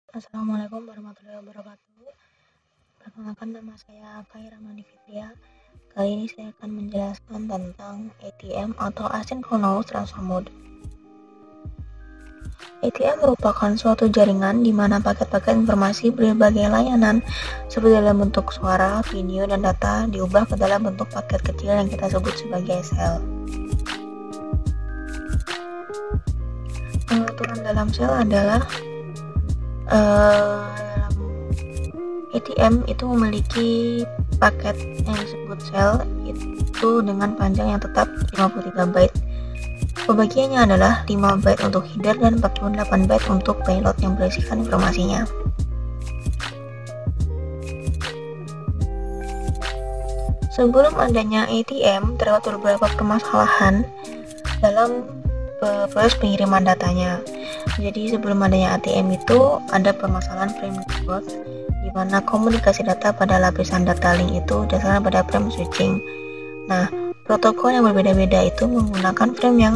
Assalamualaikum warahmatullahi wabarakatuh. Perkenalkan, nama saya Khaira Ramani Fitria. Kali ini saya akan menjelaskan tentang ATM atau Asynchronous Transfer Mode. ATM merupakan suatu jaringan di mana paket-paket informasi berbagai layanan seperti dalam bentuk suara, video, dan data diubah ke dalam bentuk paket kecil yang kita sebut sebagai sel. Pengaturan dalam sel adalah dalam ATM itu memiliki paket yang disebut sel itu dengan panjang yang tetap 53 byte. Pembagiannya adalah 5 byte untuk header dan 48 byte untuk payload yang berisikan informasinya. Sebelum adanya ATM, terdapat beberapa permasalahan dalam proses pengiriman datanya. Jadi sebelum adanya ATM itu ada permasalahan frame network, di mana komunikasi data pada lapisan data link itu dasarnya pada frame switching. Nah, protokol yang berbeda-beda itu menggunakan frame yang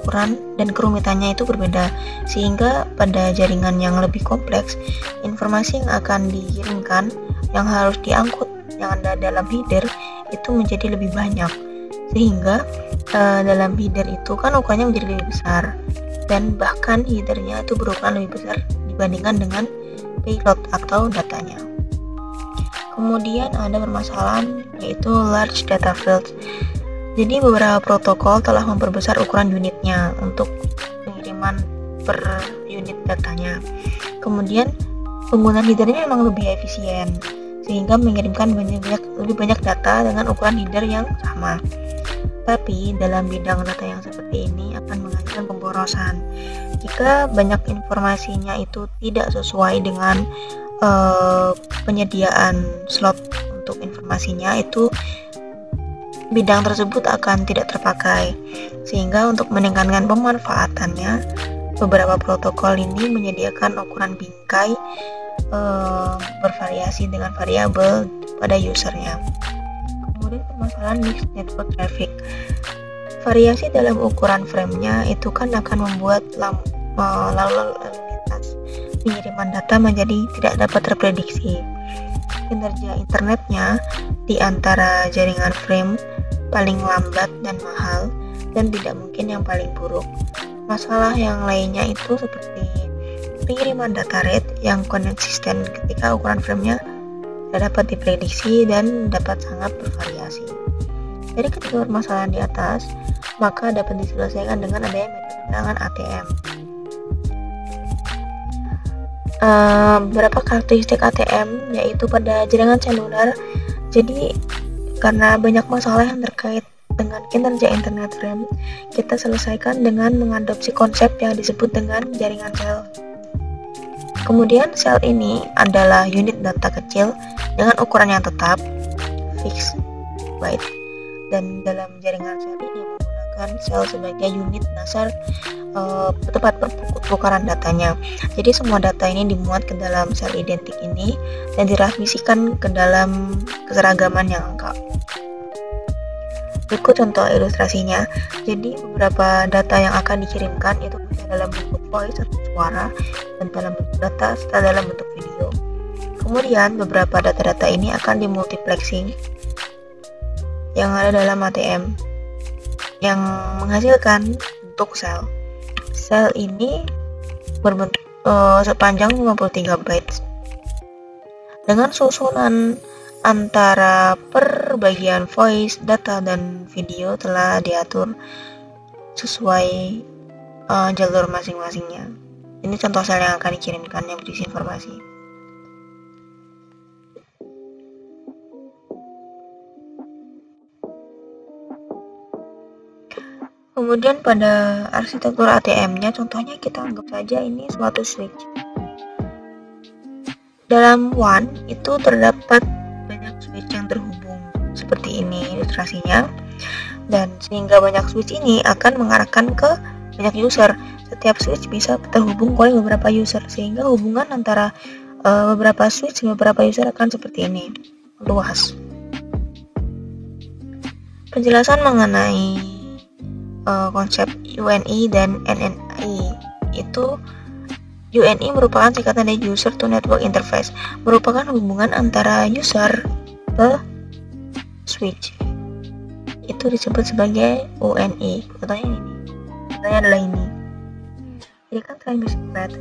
ukuran dan kerumitannya itu berbeda, sehingga pada jaringan yang lebih kompleks, informasi yang akan dikirimkan yang harus diangkut yang ada dalam header itu menjadi lebih banyak, sehingga dalam header itu kan ukurannya menjadi lebih besar, dan bahkan headernya itu berukuran lebih besar dibandingkan dengan payload atau datanya. Kemudian ada permasalahan yaitu large data fields. Jadi beberapa protokol telah memperbesar ukuran unitnya untuk pengiriman per unit datanya. Kemudian penggunaan headernya memang lebih efisien, sehingga mengirimkan lebih banyak data dengan ukuran header yang sama. Tapi dalam bidang data yang seperti ini akan menghasilkan pemborosan. Jika banyak informasinya itu tidak sesuai dengan penyediaan slot untuk informasinya, itu bidang tersebut akan tidak terpakai. Sehingga untuk meningkatkan pemanfaatannya, beberapa protokol ini menyediakan ukuran bingkai bervariasi dengan variabel pada usernya. Kemudian permasalahan mixed network traffic. Variasi dalam ukuran frame-nya itu kan akan membuat lalu lintas pengiriman data menjadi tidak dapat terprediksi. Kinerja internetnya di antara jaringan frame paling lambat dan mahal, dan tidak mungkin yang paling buruk. Masalah yang lainnya itu seperti pengiriman data rate yang konsisten ketika ukuran frame-nya tidak dapat diprediksi dan dapat sangat bervariasi. Dari ketiga permasalahan di atas, maka dapat diselesaikan dengan adanya metode penanganan ATM. Beberapa karakteristik ATM yaitu pada jaringan seluler. Jadi karena banyak masalah yang terkait dengan kinerja internet frame, kita selesaikan dengan mengadopsi konsep yang disebut dengan jaringan sel. Kemudian sel ini adalah unit data kecil dengan ukuran yang tetap, fixed byte, dan dalam jaringan sel ini menggunakan sel sebagai unit dasar tempat pertukaran datanya. Jadi semua data ini dimuat ke dalam sel identik ini dan dirahmisikan ke dalam keseragaman yang lengkap. Berikut contoh ilustrasinya. Jadi beberapa data yang akan dikirimkan itu bisa dalam bentuk voice atau suara, dan dalam bentuk data serta dalam bentuk video. Kemudian beberapa data-data ini akan dimultiplexing yang ada dalam ATM yang menghasilkan bentuk sel. Sel ini berbentuk sepanjang 53 bytes. Dengan susunan antara perbagian voice, data, dan video telah diatur sesuai jalur masing-masingnya. Ini contoh sel yang akan dikirimkan yang berisi informasi. Kemudian pada arsitektur ATM-nya, contohnya kita anggap saja ini suatu switch. Dalam WAN itu terdapat banyak switch yang terhubung seperti ini ilustrasinya, dan sehingga banyak switch ini akan mengarahkan ke banyak user. Setiap switch bisa terhubung oleh beberapa user, sehingga hubungan antara beberapa switch dan beberapa user akan seperti ini, luas. Penjelasan mengenai konsep UNI dan NNI itu UNI merupakan singkatan dari User to Network Interface, merupakan hubungan antara user ke switch. Itu disebut sebagai UNI. Contohnya adalah ini. Jadi kan transmit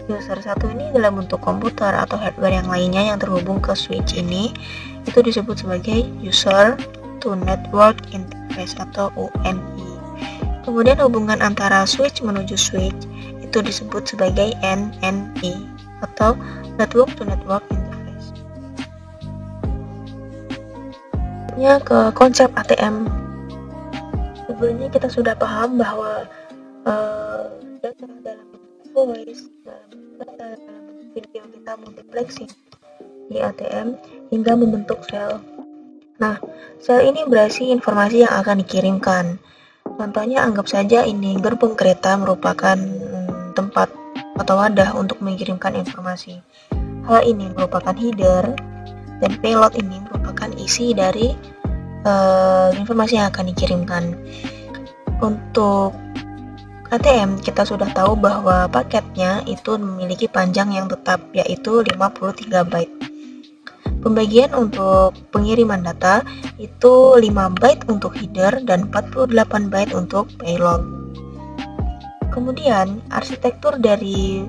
user satu ini dalam bentuk komputer atau hardware yang lainnya yang terhubung ke switch ini, itu disebut sebagai User to Network Interface atau UNI. Kemudian hubungan antara switch menuju switch itu disebut sebagai NNI atau Network to Network Interface. Ke konsep ATM. Sebelumnya kita sudah paham bahwa data dalam voice, dalam video kita multiplexing di ATM hingga membentuk sel. Nah, sel ini berisi informasi yang akan dikirimkan. Contohnya anggap saja ini gerbong kereta merupakan tempat atau wadah untuk mengirimkan informasi. Hal ini merupakan header dan payload ini merupakan isi dari informasi yang akan dikirimkan. Untuk ATM kita sudah tahu bahwa paketnya itu memiliki panjang yang tetap, yaitu 53 byte. Pembagian untuk pengiriman data itu 5 byte untuk header dan 48 byte untuk payload. Kemudian arsitektur dari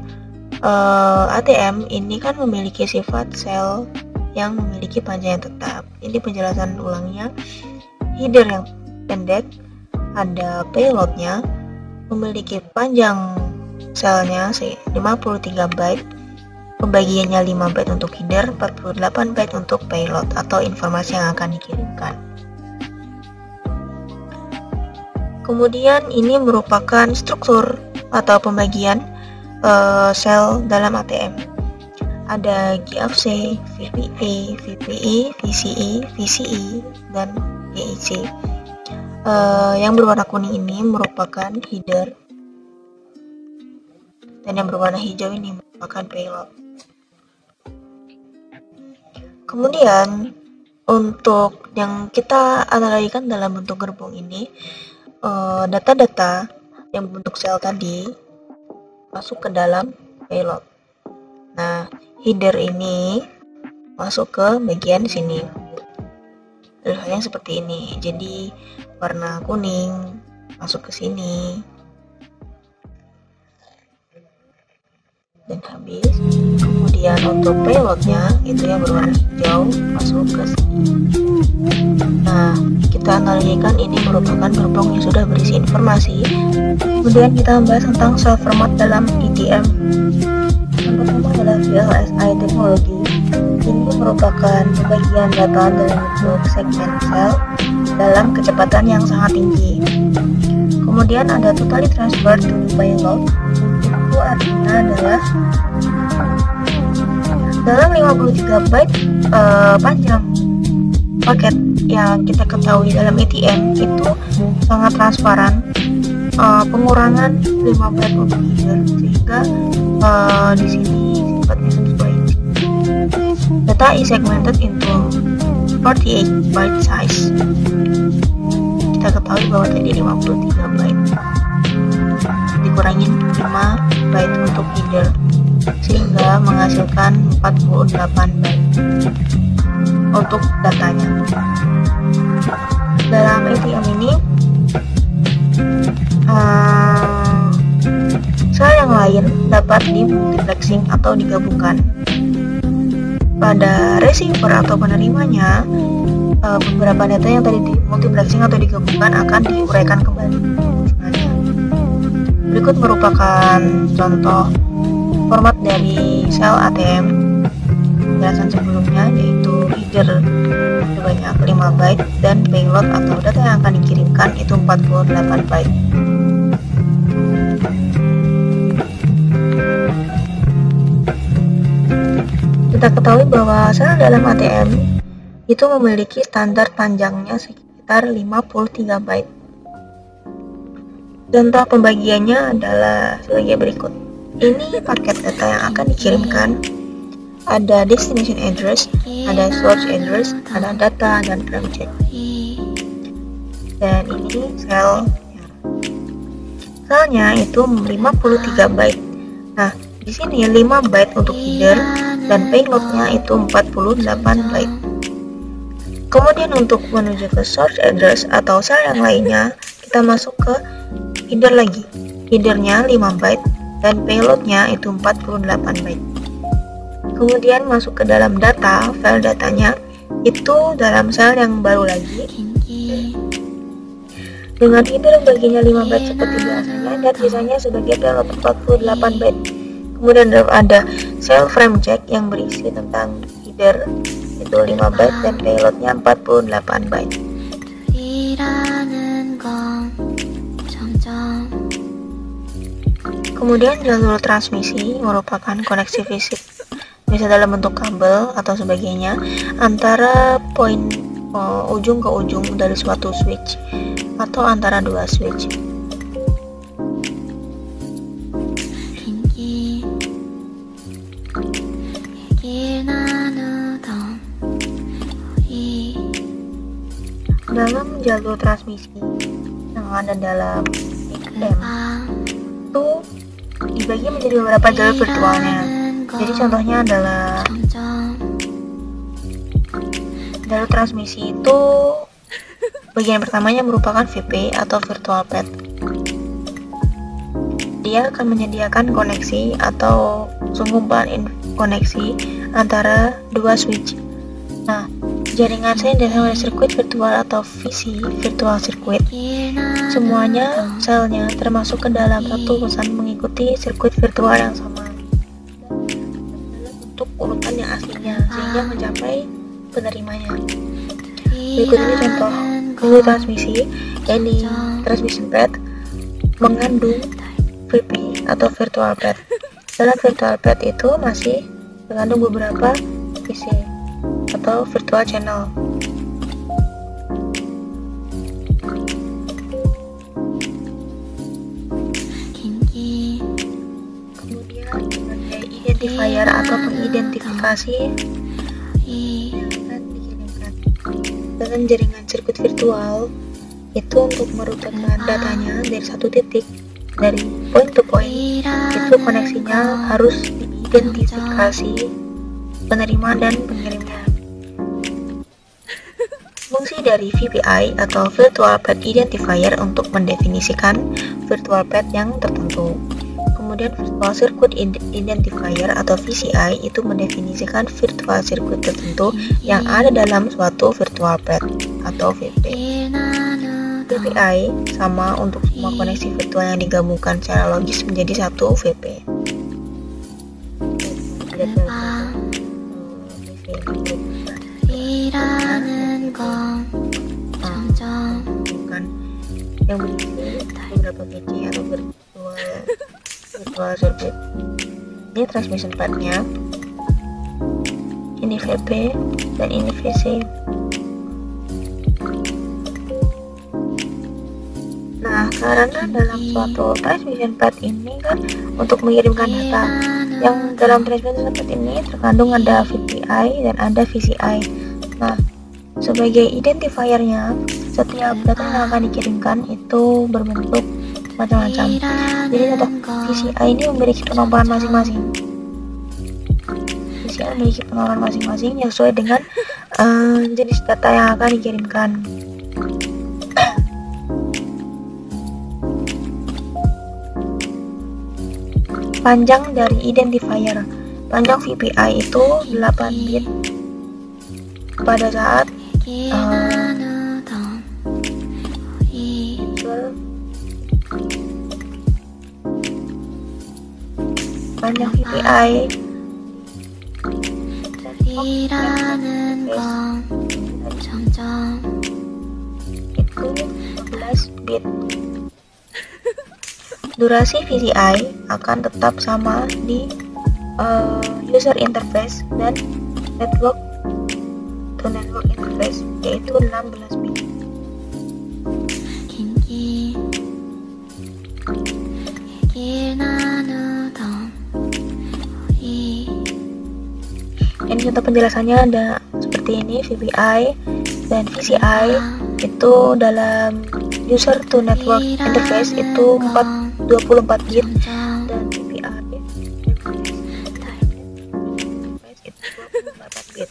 ATM ini kan memiliki sifat sel yang memiliki panjang yang tetap. Ini penjelasan ulangnya. Header yang pendek, ada payloadnya, memiliki panjang selnya 53 byte, pembagiannya 5 byte untuk header, 48 byte untuk payload atau informasi yang akan dikirimkan. Kemudian ini merupakan struktur atau pembagian sel dalam ATM. Ada GFC, VPA, VPI, VCE, VCE, dan GIC. Yang berwarna kuning ini merupakan header dan yang berwarna hijau ini merupakan payload. Kemudian untuk yang kita analogikan dalam bentuk gerbong ini, data-data yang bentuk sel tadi masuk ke dalam payload. Nah, header ini masuk ke bagian sini. Tulisannya seperti ini. Jadi warna kuning masuk ke sini dan habis. Kemudian untuk payloadnya itu yang berwarna hijau masuk ke sini. Nah, kita analogikan ini merupakan gerbong yang sudah berisi informasi. Kemudian kita membahas tentang cell format dalam ATM. Yang pertama adalah VLSI teknologi. Ini merupakan pembagian data dalam bentuk segmen sel dalam kecepatan yang sangat tinggi. Kemudian ada totally transfer to the payload. Itu artinya adalah dalam 53 byte panjang paket yang kita ketahui dalam ATM itu sangat transparan. Pengurangan 5 byte untuk header sehingga di sini sifatnya sesuai. Data is segmented into 48 byte size. Kita ketahui bahwa tadi 53 byte dikurangin 5 byte untuk header sehingga menghasilkan 48 byte untuk datanya. Dalam ATM ini sel yang lain dapat dimultiplexing atau digabungkan. Pada receiver atau penerimanya, beberapa data yang tadi dimultiplexing atau digabungkan akan diuraikan kembali. Berikut merupakan contoh format dari sel ATM penjelasan sebelumnya, yaitu header sebanyak 5 byte dan payload atau data yang akan dikirimkan itu 48 byte. Kita ketahui bahwa sel dalam ATM itu memiliki standar panjangnya sekitar 53 byte. Contoh pembagiannya adalah sebagai berikut. Ini paket data yang akan dikirimkan. Ada destination address, ada source address, ada data, dan frame check. Dan ini selnya itu 53 byte. Nah, Di sini 5 byte untuk header dan payloadnya itu 48 byte. Kemudian untuk menuju ke source address atau sel yang lainnya, kita masuk ke header lagi. Headernya 5 byte dan payloadnya itu 48 byte. Kemudian masuk ke dalam data, file datanya itu dalam sel yang baru lagi dengan header baginya 5 byte seperti biasanya dan sisanya sebagai payload 48 byte. Kemudian ada cell frame check yang berisi tentang header itu 5 byte dan payloadnya 48 byte. Kemudian jalur transmisi merupakan koneksi fisik, bisa dalam bentuk kabel atau sebagainya, antara poin ujung ke ujung dari suatu switch atau antara dua switch. Dalam jalur transmisi yang ada dalam ATM itu dibagi menjadi beberapa jalur virtualnya. Jadi contohnya adalah jalur transmisi itu bagian pertamanya merupakan VP atau virtual pad. Dia akan menyediakan koneksi atau sungguhan koneksi antara dua switch. Nah, jaringan sel dan sirkuit virtual atau VC, virtual circuit, semuanya selnya termasuk ke dalam satu pesan mengikuti sirkuit virtual yang sama dalam bentuk urutan yang aslinya sehingga mencapai penerimanya. Berikut ini contoh jalur transmisi, yakni transmission pad mengandung VP atau virtual pad. Dalam virtual pad itu masih mengandung beberapa VC atau virtual channel. Kemudian sebagai identifier atau pengidentifikasi yang akan dikirimkan dengan jaringan sirkuit virtual itu untuk merutakan datanya dari satu titik dari point to point, itu koneksinya harus diidentifikasi penerima dan pengirimnya. Fungsi dari VPI atau Virtual Pad Identifier untuk mendefinisikan virtual pad yang tertentu. Kemudian Virtual Circuit Identifier atau VCI itu mendefinisikan virtual circuit tertentu yang ada dalam suatu virtual pad atau VP. VPI sama untuk semua koneksi virtual yang digabungkan secara logis menjadi satu VP. Bukan yang berisi beberapa VC atau virtual circuit. Ini transmission padnya, ini VP dan ini VC. Nah, karena dalam suatu transmission pad ini kan untuk mengirimkan data yang dalam transmission pad ini terkandung ada VPI dan ada VCI. Nah, sebagai identifiernya, setiap data yang akan dikirimkan itu berbentuk macam-macam. Jadi contoh VCI ini memiliki penomboran masing-masing. VCI memiliki penomboran masing-masing yang sesuai dengan jenis data yang akan dikirimkan. Panjang dari identifier. Panjang VPI itu 8 bit pada saat panjang VPI itu 11 bit. Durasi VCI akan tetap sama di user interface dan network to network interface, yaitu 16 bit. Ini contoh penjelasannya ada seperti ini. VPI dan VCI itu dalam user to network interface itu 24 bit dan VPI interface itu 24 bit.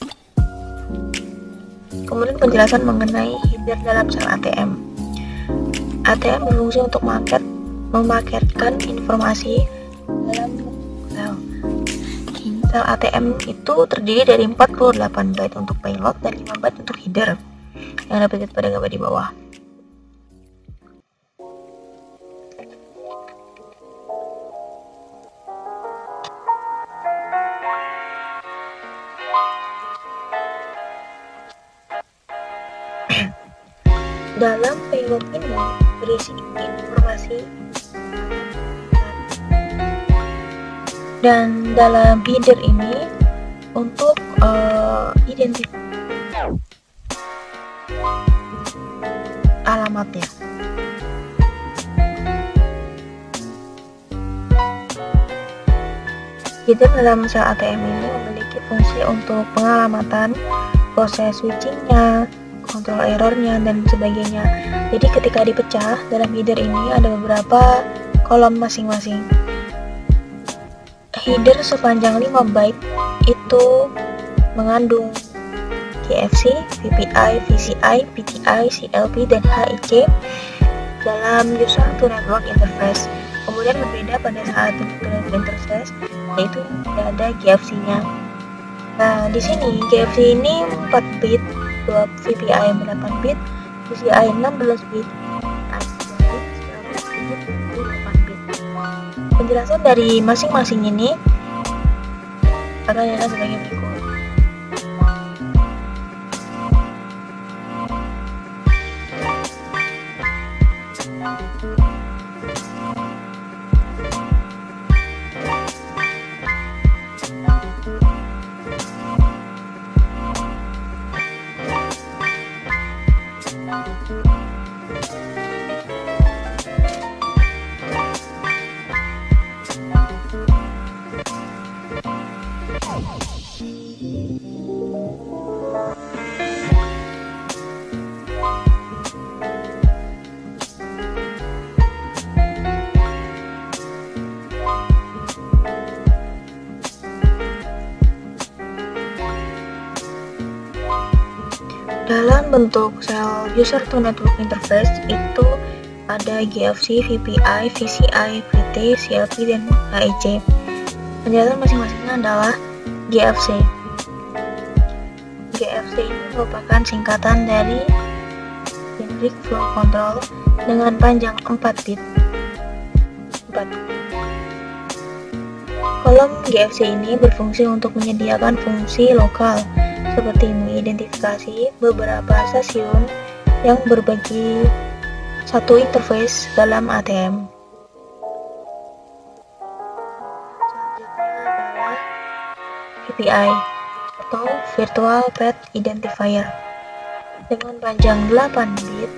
Kemudian penjelasan mengenai header dalam sel ATM. ATM berfungsi untuk memaketkan informasi dalam sel. Sel ATM itu terdiri dari 48 byte untuk payload dan 5 byte untuk header yang dapat dilihat pada gambar di bawah. Dalam payload ini berisi informasi dan dalam header ini untuk identifikasi alamatnya. Header dalam sel ATM ini memiliki fungsi untuk pengalamatan, proses switchingnya, kontrol errornya, dan sebagainya. Jadi ketika dipecah, dalam header ini ada beberapa kolom masing-masing. Header sepanjang 5 byte itu mengandung GFC, VPI, VCI, PTI, CLP, dan HIC dalam user to network interface. Kemudian berbeda pada saat network interface, yaitu tidak ada GFC-nya. Nah, di sini GFC ini 4 bit, VPI 8 bit, VCI 16 bit, Penjelasan dari masing-masing ini akan ada sebagai berikut. Dalam bentuk sel user to network interface itu ada GFC, VPI, VCI, VT, CLP, dan HIC. Penjelasan masing-masingnya adalah GFC. GFC ini merupakan singkatan dari Generic Flow Control dengan panjang 4 bit. Kolom GFC ini berfungsi untuk menyediakan fungsi lokal seperti mengidentifikasi beberapa stasiun yang berbagi satu interface dalam ATM. Selanjutnya adalah VPI atau Virtual Path Identifier dengan panjang 8 bit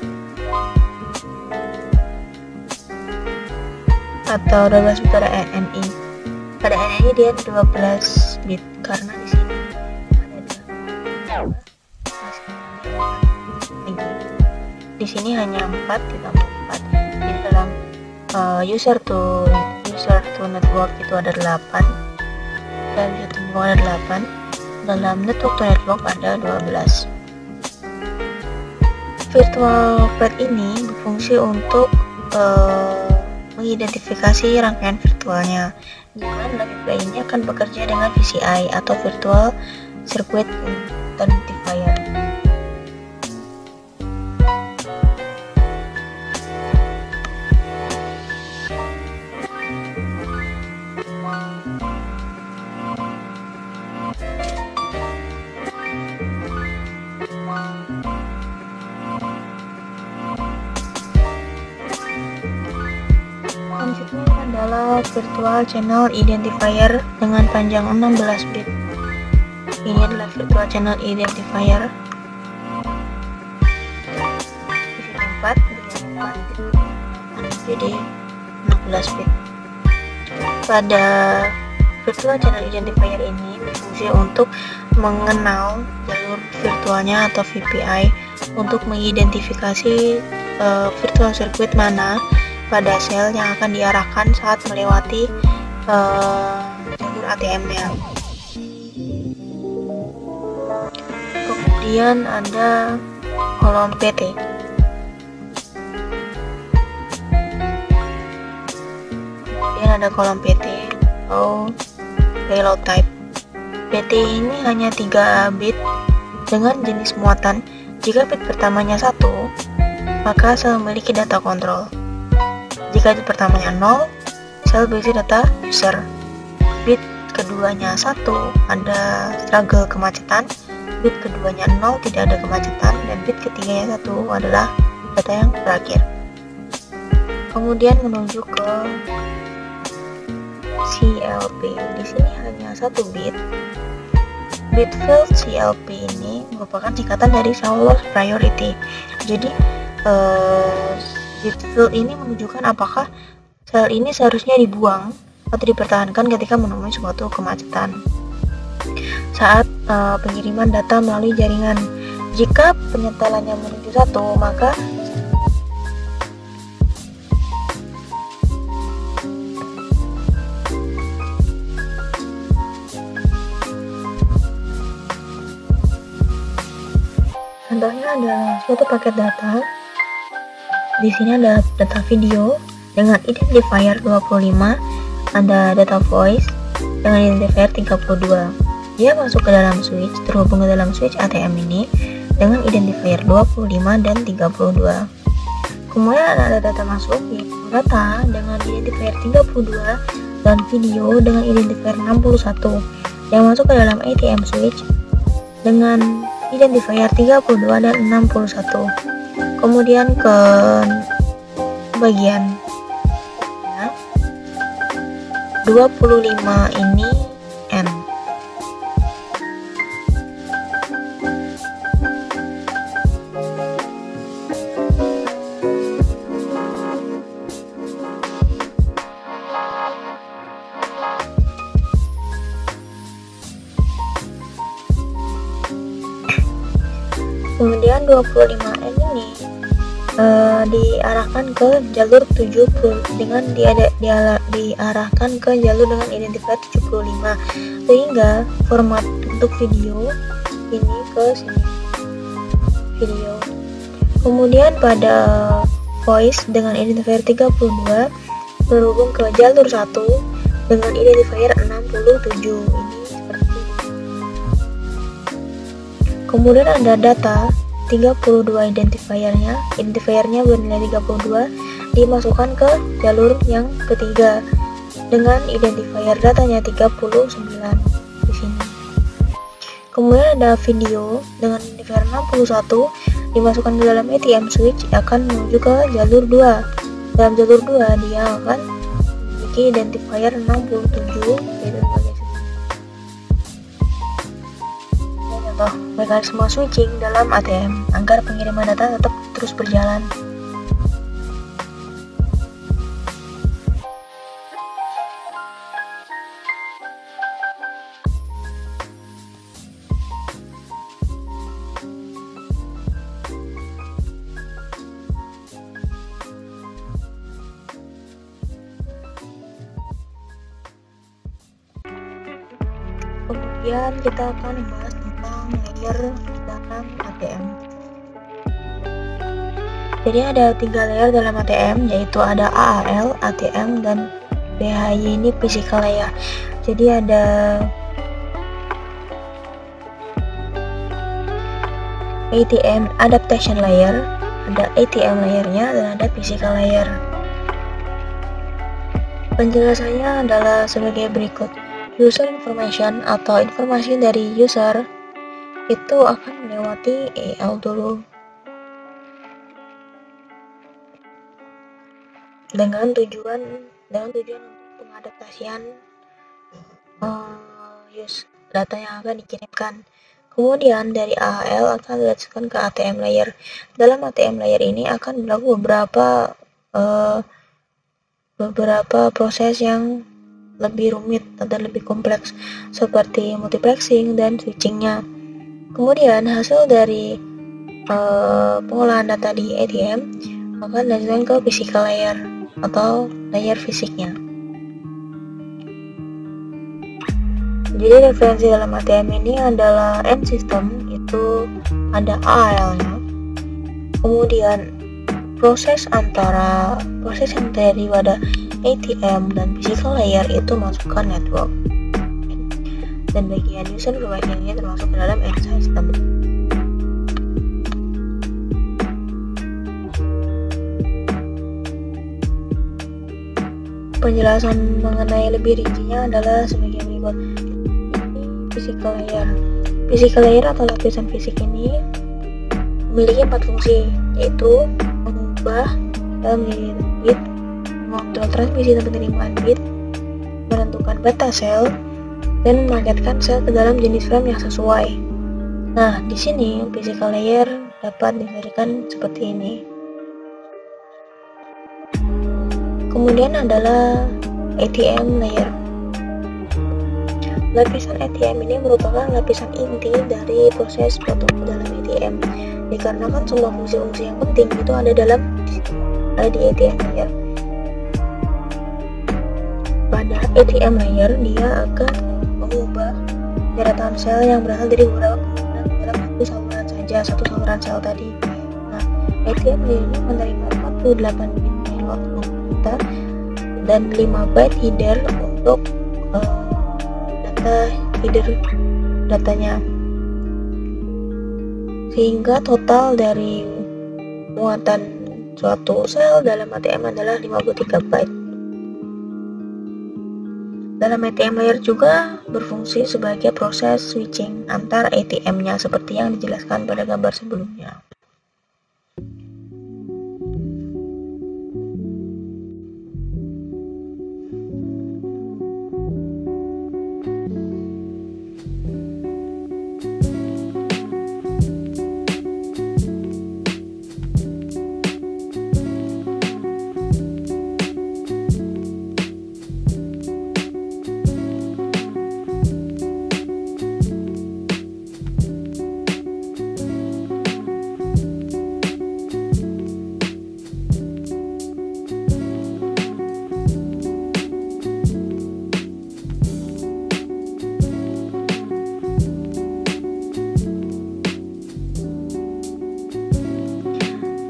atau 12 bit pada NI. Pada NI dia 12 bit karena di sini di sini hanya 4 ditambah 4. Jadi dalam user to network itu ada 8 dan user to network ada 8. Dalam network to network ada 12. Virtual path ini berfungsi untuk mengidentifikasi rangkaian virtualnya. Dengan VPI ini akan bekerja dengan VCI atau Virtual Circuit Identifier. Selanjutnya adalah Virtual Channel Identifier dengan panjang 16 bit. Ini adalah Virtual Channel Identifier. Di sini 4, jadi 16 bit. Pada Virtual Channel Identifier ini berfungsi untuk mengenal jalur virtualnya atau VPI untuk mengidentifikasi virtual circuit mana pada sel yang akan diarahkan saat melewati jalur ATM-nya. Kemudian ada kolom PT. Kemudian ada kolom PT atau payload type. PT ini hanya 3 bit dengan jenis muatan. Jika bit pertamanya 1, maka sel memiliki data kontrol. Jika bit pertamanya 0, sel berisi data user. Bit keduanya 1, ada struggle kemacetan. Bit keduanya 0, tidak ada kemacetan. Dan bit ketiganya 1 adalah data yang terakhir. Kemudian menuju ke CLP. Di sini hanya 1 bit. Bit filled CLP ini merupakan singkatan dari Shawlow's priority. Jadi bit filled ini menunjukkan apakah sel ini seharusnya dibuang atau dipertahankan ketika menemui suatu kemacetan saat pengiriman data melalui jaringan. Jika penyetelannya menuju 1, maka contohnya adalah suatu paket data. Di sini ada data video dengan identifier 25, ada data voice dengan identifier 32. Dia masuk ke dalam switch, terhubung ke dalam switch ATM ini dengan identifier 25 dan 32. Kemudian ada data masuk, yaitu data dengan identifier 32 dan video dengan identifier 61 yang masuk ke dalam ATM switch dengan identifier 32 dan 61. Kemudian ke bagian 25 ini N. Kemudian 25N ini diarahkan ke jalur 70 dengan diarahkan ke jalur dengan identifier 75, sehingga format untuk video ini ke sini video. Kemudian pada voice dengan identifier 32 berhubung ke jalur 1 dengan identifier 67 ini seperti ini. Kemudian ada data 32 identifiernya bernilai 32 dimasukkan ke jalur yang ketiga dengan identifier datanya 39 di sini. Kemudian ada video dengan identifier 61 dimasukkan ke dalam ATM switch akan menuju ke jalur 2. Dalam jalur 2 dia akan memiliki identifier 67 yaitu contoh mekanisme switching dalam ATM agar pengiriman data tetap terus berjalan. Kemudian kita akan membahas tentang layer dalam ATM. Jadi ada 3 layer dalam ATM, yaitu ada AAL, ATM, dan PHY ini physical layer. Jadi ada ATM adaptation layer, ada ATM layernya, dan ada physical layer. Penjelasannya adalah sebagai berikut. User information atau informasi dari user itu akan melewati AL dulu dengan tujuan untuk pengadaptasian data yang akan dikirimkan. Kemudian dari AAL akan dilanjutkan ke ATM layer. Dalam ATM layer ini akan berlaku beberapa proses yang lebih rumit atau lebih kompleks seperti multiplexing dan switchingnya. Kemudian hasil dari pengolahan data di ATM akan dilanjutkan ke physical layer atau layer fisiknya. Jadi referensi dalam ATM ini adalah N system, itu ada AL-nya. Kemudian proses yang daripada ATM dan physical layer itu masuk ke network. Dan bagian user information ini termasuk ke dalam N system. Penjelasan mengenai lebih rincinya adalah sebagai berikut. Ini physical layer. Physical layer atau lapisan fisik ini memiliki 4 fungsi, yaitu mengubah dalam menjadi bit, mengontrol transmisi dan penerimaan bit, menentukan beta sel, dan mengagetkan sel ke dalam jenis frame yang sesuai. Nah, di sini physical layer dapat diberikan seperti ini. Kemudian adalah ATM layer. Lapisan ATM ini merupakan lapisan inti dari proses protokol dalam ATM. Dikarenakan semua fungsi-fungsi yang penting itu ada di ATM layer. Pada ATM layer, dia akan mengubah deretan sel yang berasal dari beberapa komponen dalam satu saluran sel tadi. Nah, ATM layer ini menerima 48 bit payload dan 5 byte header untuk datanya, sehingga total dari muatan suatu sel dalam ATM adalah 53 byte. Dalam ATM layer juga berfungsi sebagai proses switching antar ATM-nya seperti yang dijelaskan pada gambar sebelumnya.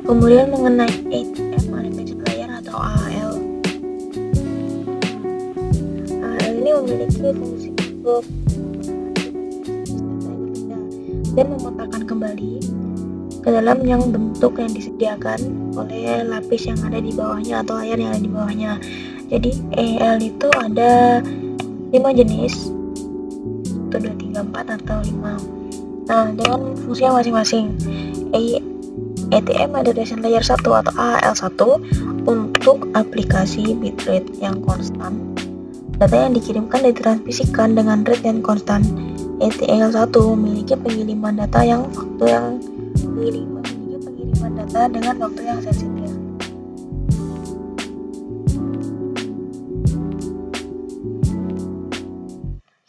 Kemudian mengenai ATM management layer atau AL. AL ini memiliki fungsi untuk dan memetakan kembali ke dalam yang bentuk yang disediakan oleh lapis yang ada di bawahnya atau layar yang ada di bawahnya. Jadi AL itu ada 5 jenis, 1, 2, 3, 4 atau 5. Nah, dengan fungsinya masing-masing. ATM Adaptation Layer 1 atau AL1 untuk aplikasi bitrate yang konstan. Data yang dikirimkan ditransmisikan dengan rate yang konstan. ATL1 memiliki pengiriman data dengan waktu yang sensitif.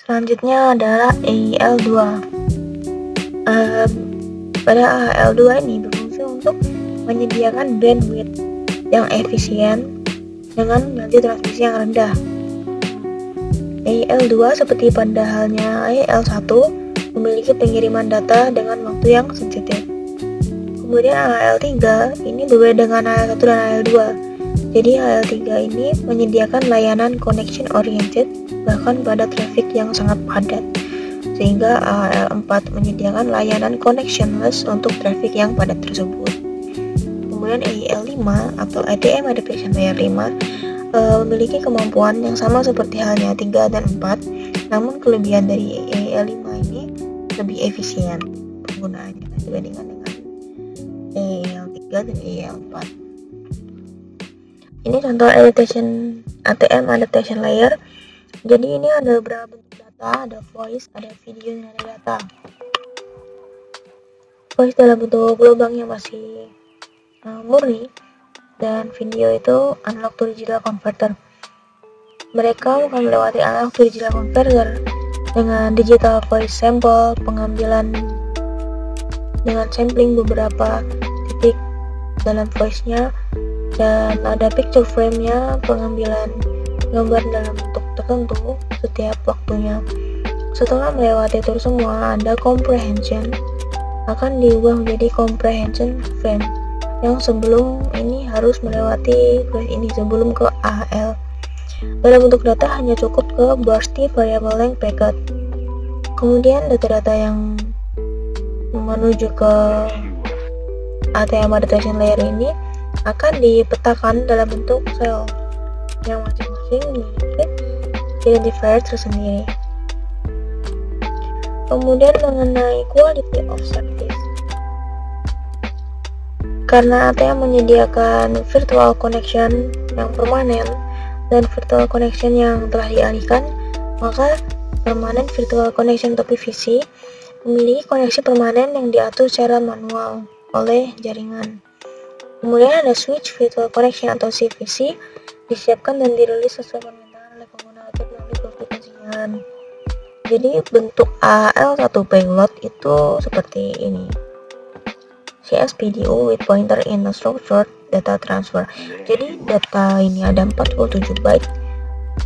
Selanjutnya adalah AL2. Pada AL2 ini berfungsi untuk menyediakan bandwidth yang efisien dengan laju transmisi yang rendah. AL2 seperti pada halnya AL1 memiliki pengiriman data dengan waktu yang sensitif. Kemudian AL3 ini berbeda dengan AL1 dan AL2. Jadi AL3 ini menyediakan layanan connection oriented bahkan pada traffic yang sangat padat. Sehingga AL4 menyediakan layanan connectionless untuk traffic yang padat tersebut. Kemudian AL5 atau ATM Adaptation Layer 5 memiliki kemampuan yang sama seperti halnya 3 dan 4, namun kelebihan dari AL5 ini lebih efisien penggunaannya dibandingkan dengan AL3 dan AL4. Ini contoh ATM Adaptation Layer. Jadi ini ada beberapa bentuk data, ada voice, ada video, dan ada data. Voice dalam bentuk gelombang yang masih murni, dan video itu analog to digital converter. Mereka akan melewati analog to digital converter dengan digital voice sample, pengambilan dengan sampling beberapa titik dalam voice-nya, dan ada picture frame-nya, pengambilan gambar dalam bentuk tertentu setiap waktunya. Setelah melewati tour semua, ada comprehension akan diubah menjadi comprehension frame yang sebelum ini harus melewati proses ini sebelum ke AL. Dalam bentuk data hanya cukup ke bursty variable length packet. Kemudian data-data yang menuju ke ATM adaptation layer ini akan dipetakan dalam bentuk sel yang masing-masing memiliki identifier tersendiri. Kemudian mengenai quality of service, karena ATM menyediakan virtual connection yang permanen dan virtual connection yang telah dialihkan, maka permanent virtual connection atau PVC memiliki koneksi permanen yang diatur secara manual oleh jaringan. Kemudian ada switch virtual connection atau CVC, disiapkan dan dirilis sesuai permintaan oleh pengguna ATM melalui konflik sinyal. Jadi bentuk AL1 payload itu seperti ini. CSPDO with pointer in a structured data transfer. Jadi data ini ada 47 byte.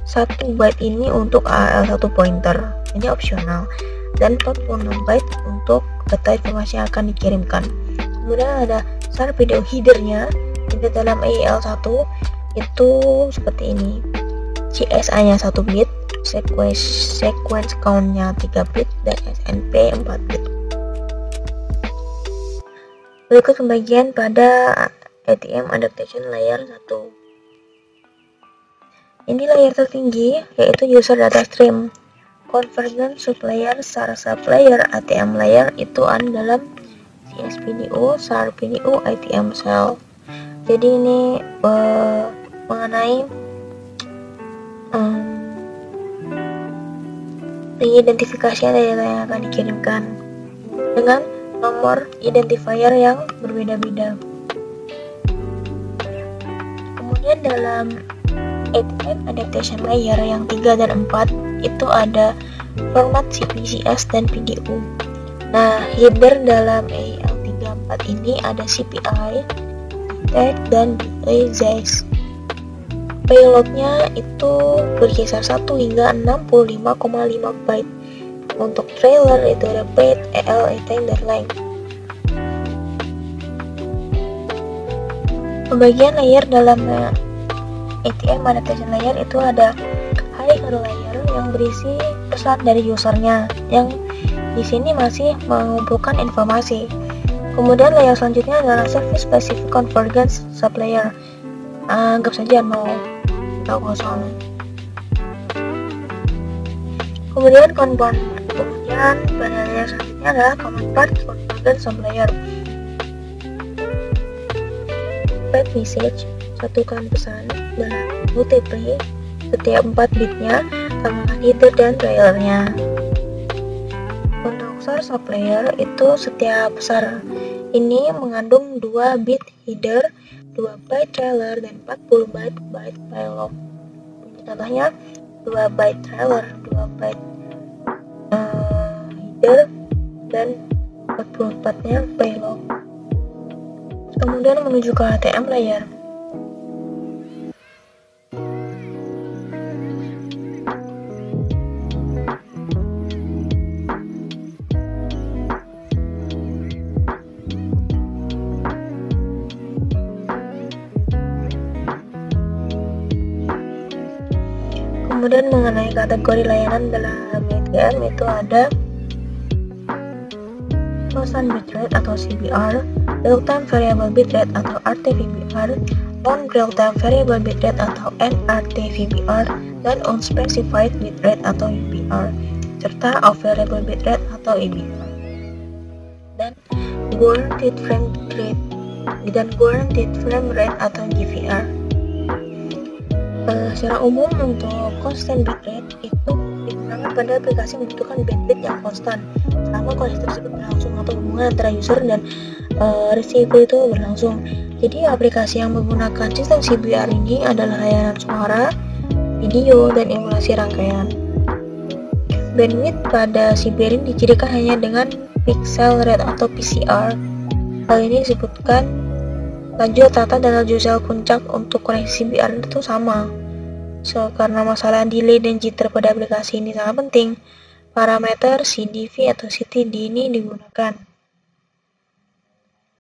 1 byte ini untuk AL1 pointer. Ini opsional. Dan 46 byte untuk data informasi yang akan dikirimkan. Kemudian ada SAR-PDO header-nya. Jadi dalam AL1 itu seperti ini. CSA-nya 1 bit, sequence count-nya 3 bit, dan SNP 4 bit. Berikut pembagian pada ATM adaptation layer 1. Ini layer tertinggi, yaitu user data stream. Convergence sublayer, SAR sublayer, ATM layer itu ada dalam CSPDO, SAR-PDO, ATM cell. Jadi ini mengenai identifikasi data yang akan dikirimkan dengan nomor identifier yang berbeda-beda. Kemudian dalam ATM adaptation layer yang 3 dan 4 itu ada format CPCS dan PDO. Nah, header dalam AL34 ini ada CPI, tag, dan ZEX. Payloadnya itu berkisar 1 hingga 65,5 byte. Untuk trailer itu ada paid, EL, ETANG, dan lain. Pembagian layer dalam ATM adaptation layer itu ada higher layer yang berisi pesan dari usernya yang di sini masih mengumpulkan informasi. Kemudian layer selanjutnya adalah service specific convergence sublayer. Anggap saja 0 atau 0. Kemudian pada layer selanjutnya adalah common part convergence sublayer. Paid message, satukan pesan dalam UTP setiap 4 bitnya, tambahkan header dan trailernya. Untuk SAR sublayer itu setiap SAR ini mengandung 2 bit header, 2 byte trailer, dan 40 byte payload. Contohnya 2 byte trailer, 2 byte header, dan 44-nya payload. Kemudian menuju ke ATM layer. Kemudian mengenai kategori layanan dalam ATM itu ada pesan bitrate atau CBR, real-time variable bitrate atau RTVBR, non-real-time variable bitrate atau NRTVBR, dan unspecified bitrate atau UBR, serta off variable bitrate atau EBR, dan guaranteed frame rate atau GVR. Secara umum untuk constant bitrate itu digunakan pada aplikasi yang membutuhkan bandwidth yang konstan selama koneksi tersebut berlangsung atau hubungan antara user dan receiver itu berlangsung. Jadi aplikasi yang menggunakan sistem CBR ini adalah layanan suara, video, dan emulasi rangkaian. Bandwidth pada CBR ini dicirikan hanya dengan pixel rate atau PCR. Hal ini disebutkan laju tata dan laju sel puncak untuk koneksi CBR itu sama. Karena masalah delay dan jitter pada aplikasi ini sangat penting, parameter CDV atau CTD ini digunakan.